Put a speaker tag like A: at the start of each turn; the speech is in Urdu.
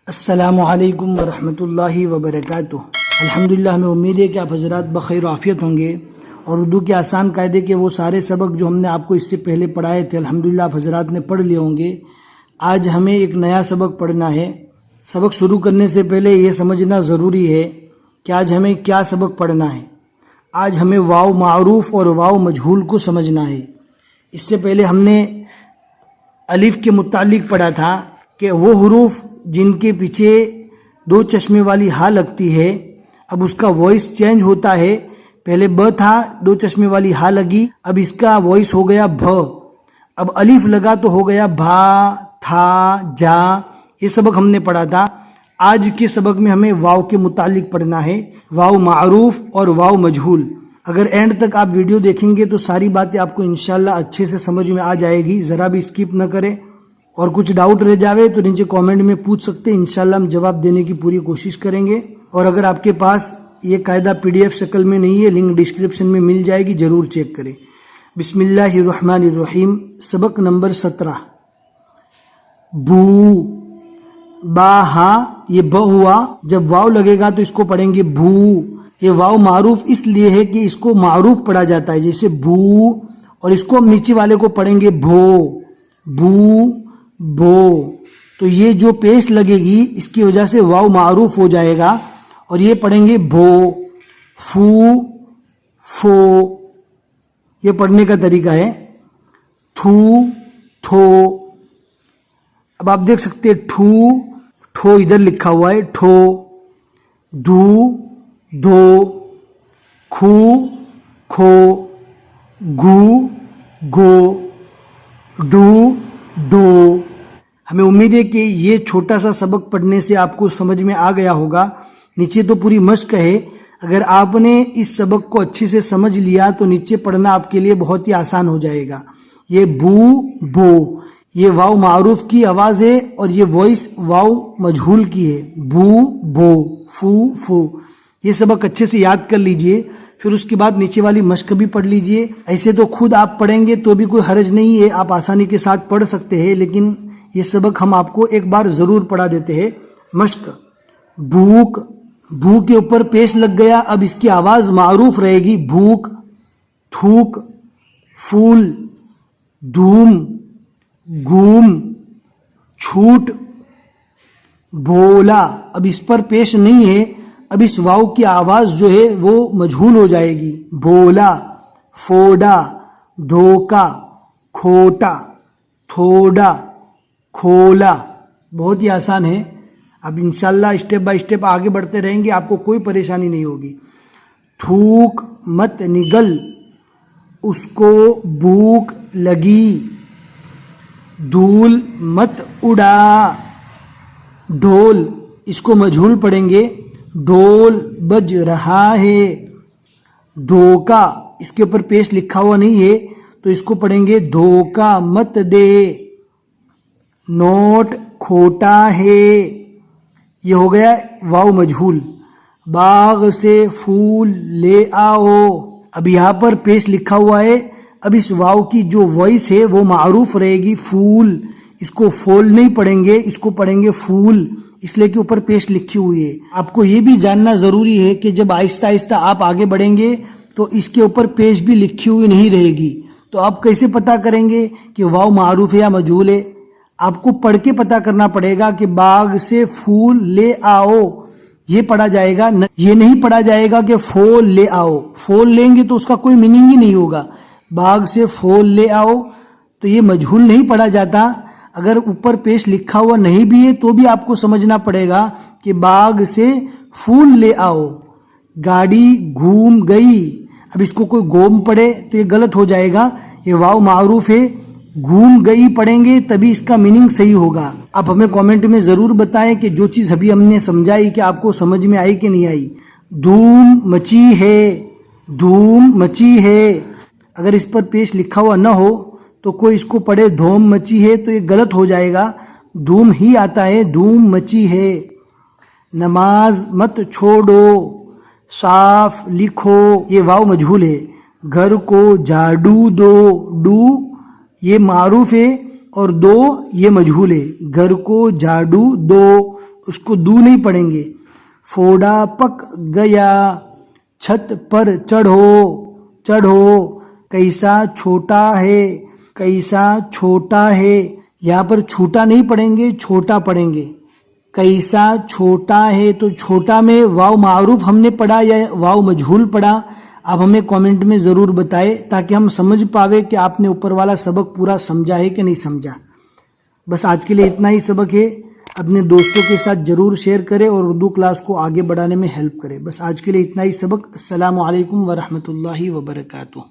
A: السلام علیکم ورحمۃ اللہ وبرکاتہ۔ الحمدللہ، ہمیں امید ہے کہ آپ حضرات بخیر و عافیت ہوں گے، اور اردو کے آسان قاعدے کے وہ سارے سبق جو ہم نے آپ کو اس سے پہلے پڑھائے تھے الحمدللہ آپ حضرات نے پڑھ لیے ہوں گے۔ آج ہمیں ایک نیا سبق پڑھنا ہے۔ سبق شروع کرنے سے پہلے یہ سمجھنا ضروری ہے کہ آج ہمیں کیا سبق پڑھنا ہے۔ آج ہمیں واو معروف اور واو مجہول کو سمجھنا ہے۔ اس سے پہلے ہم نے الف کے متعلق پڑھا تھا کہ وہ حروف جن کے پیچھے دو چشمے والی ہا لگتی ہے، اب اس کا وائس چینج ہوتا ہے۔ پہلے ب تھا، دو چشمے والی ہا لگی، اب اس کا وائس ہو گیا بھ۔ اب الف لگا تو ہو گیا بھا، تھا، جا۔ یہ سبق ہم نے پڑھا تھا۔ آج کے سبق میں ہمیں واو کے متعلق پڑھنا ہے، واو معروف اور واو مجہول۔ اگر اینڈ تک آپ ویڈیو دیکھیں گے تو ساری باتیں آپ کو انشاءاللہ اچھے سے سمجھ میں آ جائے گی، ذرا بھی اسکپ نہ کریں۔ اور کچھ ڈاؤٹ رہ جاوے تو نیچے کامنٹ میں پوچھ سکتے ہیں، انشاءاللہ ہم جواب دینے کی پوری کوشش کریں گے۔ اور اگر آپ کے پاس یہ قاعدہ PDF شکل میں نہیں ہے، لنک ڈسکرپشن میں مل جائے گی، ضرور چیک کریں۔ بسم اللہ الرحمن الرحیم۔ سبق نمبر 17، بو، با ہا، یہ ب ہوا، جب واو لگے گا تو اس کو پڑھیں گے بو۔ یہ واو معروف اس لیے ہے کہ اس کو معروف پڑھا جاتا ہے، جیسے بو، اور اس کو ہم نیچے والے کو پڑھیں گے بھو، بو، بو۔ تو یہ جو پیش لگے گی اس کی وجہ سے واو معروف ہو جائے گا، اور یہ پڑھیں گے بھو، فو، فو۔ یہ پڑھنے کا طریقہ ہے۔ تھو، تھو۔ اب آپ دیکھ سکتے ہیں ٹھو، ٹھو ادھر لکھا ہوا ہے، ٹھو۔ دھو، دھو۔ کھو، کھو۔ گو، گو۔ ڈو، ڈو۔ ہمیں امید ہے کہ یہ چھوٹا سا سبق پڑھنے سے آپ کو سمجھ میں آ گیا ہوگا۔ نیچے تو پوری مشق ہے، اگر آپ نے اس سبق کو اچھے سے سمجھ لیا تو نیچے پڑھنا آپ کے لیے بہت ہی آسان ہو جائے گا۔ یہ بو، بو، یہ واو معروف کی آواز ہے، اور یہ وائس واو مجہول کی ہے، بو، بو، فو، فو۔ یہ سبق اچھے سے یاد کر لیجئے، پھر اس کے بعد نیچے والی مشق بھی پڑھ لیجئے۔ ایسے تو خود آپ پڑھیں گے تو بھی کوئی حرج نہیں ہے، آپ آسانی کے ساتھ پڑھ سکتے ہیں، لیکن یہ سبق ہم آپ کو ایک بار ضرور پڑھا دیتے ہیں۔ مشق، بھوک، بھو کے اوپر پیش لگ گیا، اب اس کی آواز معروف رہے گی، بھوک۔ تھوک، پھول، دھوم، گوم، چھوٹ، بھولا۔ اب اس پر پیش نہیں ہے، اب اس واو کی آواز جو ہے وہ مجہول ہو جائے گی، بولا۔ فوڈا، دھوکا، کھوٹا، تھوڑا، کھولا۔ بہت ہی آسان ہے، اب انشاءاللہ اسٹیپ بائی اسٹیپ آگے بڑھتے رہیں گے، آپ کو کوئی پریشانی نہیں ہوگی۔ تھوک مت نگل، اس کو بھوک لگی۔ دھول مت اڑا۔ ڈھول، اس کو مجہول پڑھیں گے، ڈھول بج رہا ہے۔ دھوکا، اس کے اوپر پیش لکھا ہوا نہیں ہے تو اس کو پڑھیں گے دھوکا مت دے۔ نوٹ کھوٹا ہے، یہ ہو گیا واو مجہول۔ باغ سے پھول لے آؤ، اب یہاں پر پیش لکھا ہوا ہے، اب اس واو کی جو وائس ہے وہ معروف رہے گی، پھول۔ اس کو فول نہیں پڑھیں گے، اس کو پڑھیں گے پھول، اس لیے کہ اوپر پیش لکھی ہوئی ہے۔ آپ کو یہ بھی جاننا ضروری ہے کہ جب آہستہ آہستہ آپ آگے بڑھیں گے تو اس کے اوپر پیش بھی لکھی ہوئی نہیں رہے گی، تو آپ کیسے پتہ کریں گے کہ واو معروف ہے یا مجہول ہے؟ آپ کو پڑھ کے پتہ کرنا پڑے گا کہ باغ سے پھول لے آؤ، یہ پڑھا جائے گا، یہ نہیں پڑھا جائے گا کہ پھول لے آؤ۔ پھول لیں گے تو اس کا کوئی میننگ ہی نہیں ہوگا۔ باغ سے پھول لے آؤ تو یہ مجہول نہیں پڑھا جاتا، اگر اوپر پیش لکھا ہوا نہیں بھی ہے تو بھی آپ کو سمجھنا پڑے گا کہ باغ سے پھول لے آؤ۔ گاڑی گھوم گئی، اب اس کو کوئی گوم پڑھے تو یہ غلط ہو جائے گا، یہ واو معروف ہے، گھوم گئی پڑھیں گے تبھی اس کا میننگ صحیح ہوگا۔ آپ ہمیں کامنٹ میں ضرور بتائیں کہ جو چیز ابھی ہم نے سمجھائی کہ آپ کو سمجھ میں آئی کہ نہیں آئی۔ دھوم مچی ہے، دھوم مچی ہے، اگر اس پر پیش لکھا ہوا نہ ہو تو کوئی اس کو پڑھے دھوم مچی ہے تو یہ غلط ہو جائے گا، دھوم ہی آتا ہے، دھوم مچی ہے۔ نماز مت چھوڑو، صاف لکھو، یہ واو مجہول ہے۔ گھر کو جھاڑو دو، ڈو یہ معروف ہے اور دو یہ مجہول ہے۔ گھر کو جھاڑو دو، اس کو دو نہیں پڑھیں گے. پھوڑا پک گیا, چھت پر چڑھو. کیسا چھوٹا ہے, کیسا چھوٹا ہے. یہاں پر چھوٹا نہیں پڑھیں گے, چھوٹا پڑھیں گے. کیسا چھوٹا ہے, تو چھوٹا میں واو معروف ہم نے پڑھا یا واو مجہول پڑھا, آپ ہمیں کامنٹ میں ضرور بتائیں تاکہ ہم سمجھ پاوے کہ آپ نے اوپر والا سبق پورا سمجھا ہے کہ نہیں سمجھا. بس آج کے لیے اتنا ہی سبق ہے. اپنے دوستوں کے ساتھ ضرور شیئر کریں اور اردو کلاس کو آگے بڑھانے میں ہیلپ کریں. بس آج کے لیے اتنا ہی سبق. السلام علیکم ورحمۃ اللہ وبرکاتہ.